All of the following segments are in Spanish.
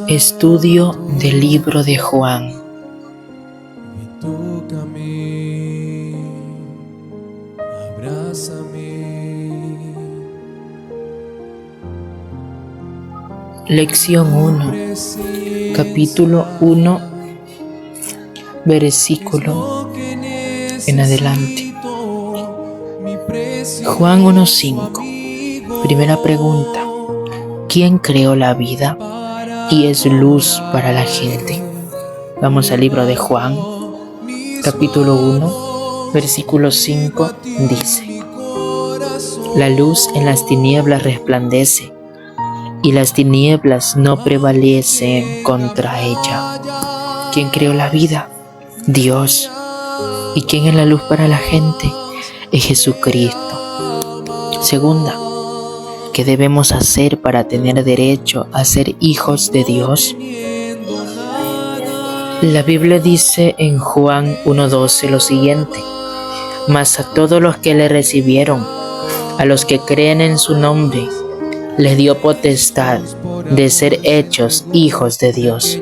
Estudio del libro de Juan. Tócame, abrázame. Lección 1, capítulo 1, versículo en adelante. Juan 1:5. Primera pregunta: ¿quién creó la vida y es luz para la gente? Vamos al libro de Juan, capítulo 1, versículo 5, dice: La luz en las tinieblas resplandece, y las tinieblas no prevalecen contra ella. ¿Quién creó la vida? Dios. ¿Y quién es la luz para la gente? Es Jesucristo. Segunda, ¿qué debemos hacer para tener derecho a ser hijos de Dios? La Biblia dice en Juan 1:12 lo siguiente: Mas a todos los que le recibieron, a los que creen en su nombre, les dio potestad de ser hechos hijos de Dios.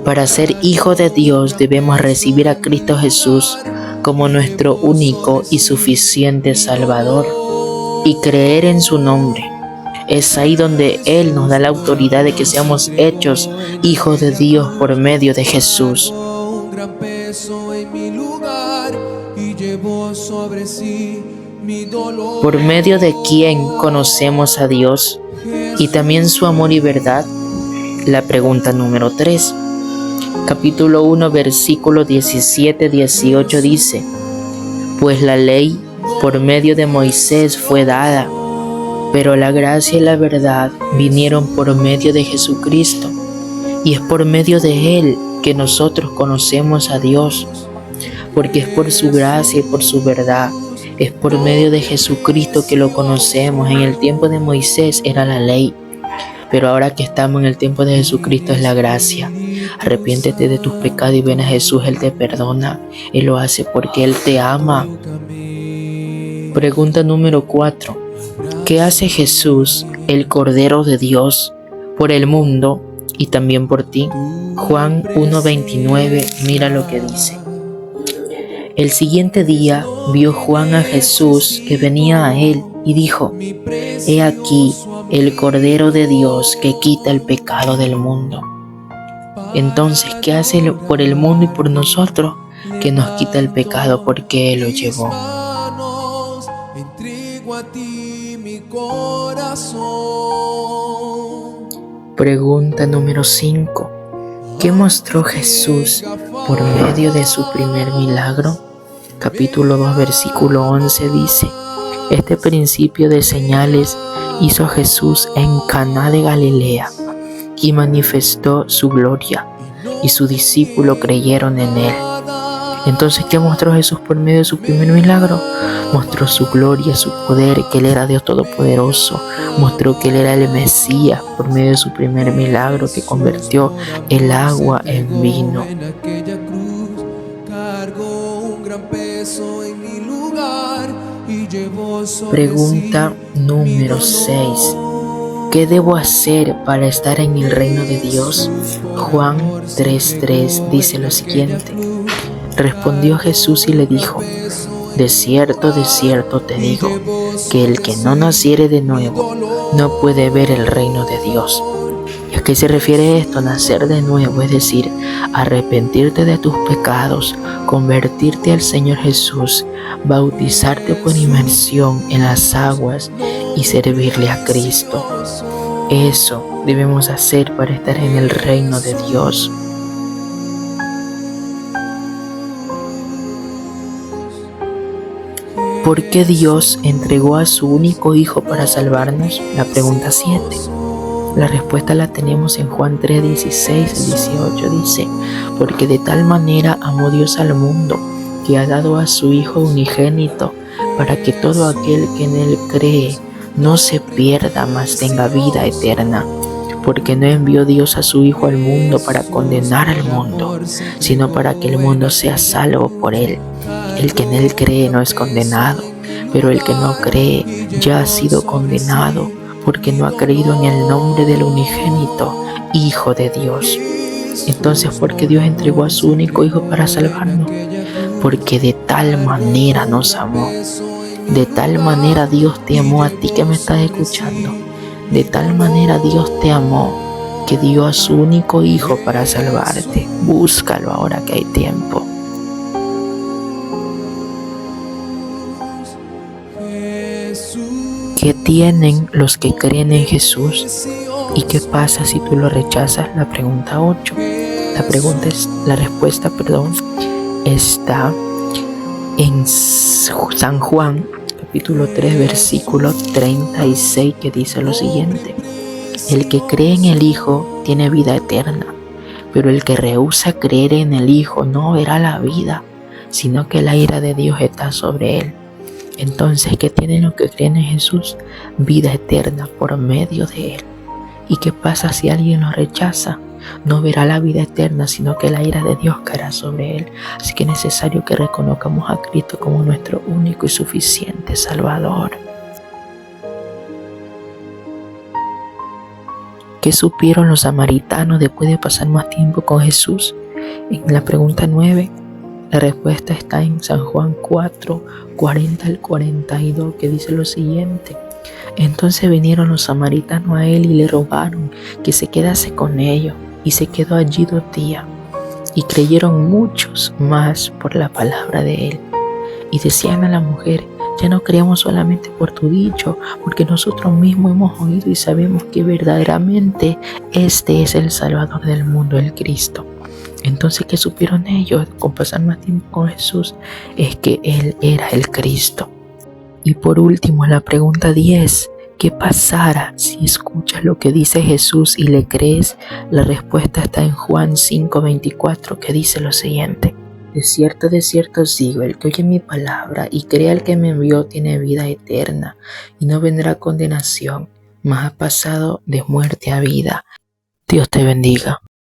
Para ser hijo de Dios debemos recibir a Cristo Jesús como nuestro único y suficiente Salvador y creer en su nombre. Es ahí donde Él nos da la autoridad de que seamos hechos hijos de Dios por medio de Jesús. ¿Por medio de quién conocemos a Dios y también su amor y verdad? La pregunta número 3. Capítulo 1, versículo 17-18 dice: Pues la ley por medio de Moisés fue dada, pero la gracia y la verdad vinieron por medio de Jesucristo, y es por medio de Él que nosotros conocemos a Dios, porque es por su gracia y por su verdad. Es por medio de Jesucristo que lo conocemos. En el tiempo de Moisés era la ley, pero ahora que estamos en el tiempo de Jesucristo es la gracia. Arrepiéntete de tus pecados y ven a Jesús, Él te perdona. Él lo hace porque Él te ama. Pregunta número 4. ¿Qué hace Jesús, el Cordero de Dios, por el mundo y también por ti? Juan 1:29, mira lo que dice. El siguiente día vio Juan a Jesús que venía a él y dijo: He aquí el Cordero de Dios que quita el pecado del mundo. Entonces, ¿qué hace por el mundo y por nosotros? Que nos quita el pecado porque Él lo llevó. Pregunta número 5. ¿Qué mostró Jesús por medio de su primer milagro? Capítulo 2, versículo 11 dice: Este principio de señales hizo Jesús en Caná de Galilea y manifestó su gloria, y sus discípulos creyeron en Él. Entonces, ¿qué mostró Jesús por medio de su primer milagro? Mostró su gloria, su poder, que Él era Dios Todopoderoso. Mostró que Él era el Mesías por medio de su primer milagro, que convirtió el agua en vino. Pregunta número 6. ¿Qué debo hacer para estar en el reino de Dios? Juan 3:3 dice lo siguiente: Respondió Jesús y le dijo: De cierto te digo, que el que no naciere de nuevo no puede ver el reino de Dios. ¿Y a qué se refiere esto? Nacer de nuevo, es decir, arrepentirte de tus pecados, convertirte al Señor Jesús, bautizarte por inmersión en las aguas y servirle a Cristo. Eso debemos hacer para estar en el reino de Dios. ¿Por qué Dios entregó a su único Hijo para salvarnos? La pregunta 7. La respuesta la tenemos en Juan 3:16-18. Dice: Porque de tal manera amó Dios al mundo, que ha dado a su Hijo unigénito, para que todo aquel que en Él cree no se pierda, mas tenga vida eterna. Porque no envió Dios a su Hijo al mundo para condenar al mundo, sino para que el mundo sea salvo por Él. El que en Él cree no es condenado, pero el que no cree ya ha sido condenado, porque no ha creído en el nombre del unigénito Hijo de Dios. Entonces, ¿por qué Dios entregó a su único Hijo para salvarnos? Porque de tal manera nos amó. De tal manera Dios te amó a ti que me estás escuchando. De tal manera Dios te amó que dio a su único Hijo para salvarte. Búscalo ahora que hay tiempo. ¿Qué tienen los que creen en Jesús? ¿Y qué pasa si tú lo rechazas? La pregunta 8. La respuesta está en San Juan, capítulo 3, versículo 36, que dice lo siguiente: el que cree en el Hijo tiene vida eterna, pero el que rehúsa creer en el Hijo no verá la vida, sino que la ira de Dios está sobre él. Entonces, ¿qué tienen los que creen en Jesús? Vida eterna por medio de él. ¿Y qué pasa si alguien lo rechaza? No verá la vida eterna, sino que la ira de Dios caerá sobre él. Así que es necesario que reconozcamos a Cristo como nuestro único y suficiente Salvador. ¿Qué supieron los samaritanos después de pasar más tiempo con Jesús? En la pregunta 9, la respuesta está en San Juan 4, 40 al 42, que dice lo siguiente: entonces vinieron los samaritanos a él y le rogaron que se quedase con ellos, y se quedó allí 2 días. Y creyeron muchos más por la palabra de él. Y decían a la mujer: ya no creemos solamente por tu dicho, porque nosotros mismos hemos oído y sabemos que verdaderamente este es el Salvador del mundo, el Cristo. Entonces, ¿qué supieron ellos con pasar más tiempo con Jesús? Es que Él era el Cristo. Y por último, la pregunta 10. ¿Qué pasará si escuchas lo que dice Jesús y le crees? La respuesta está en Juan 5:24, que dice lo siguiente: de cierto os digo, el que oye mi palabra y cree al que me envió tiene vida eterna, y no vendrá condenación, mas ha pasado de muerte a vida. Dios te bendiga.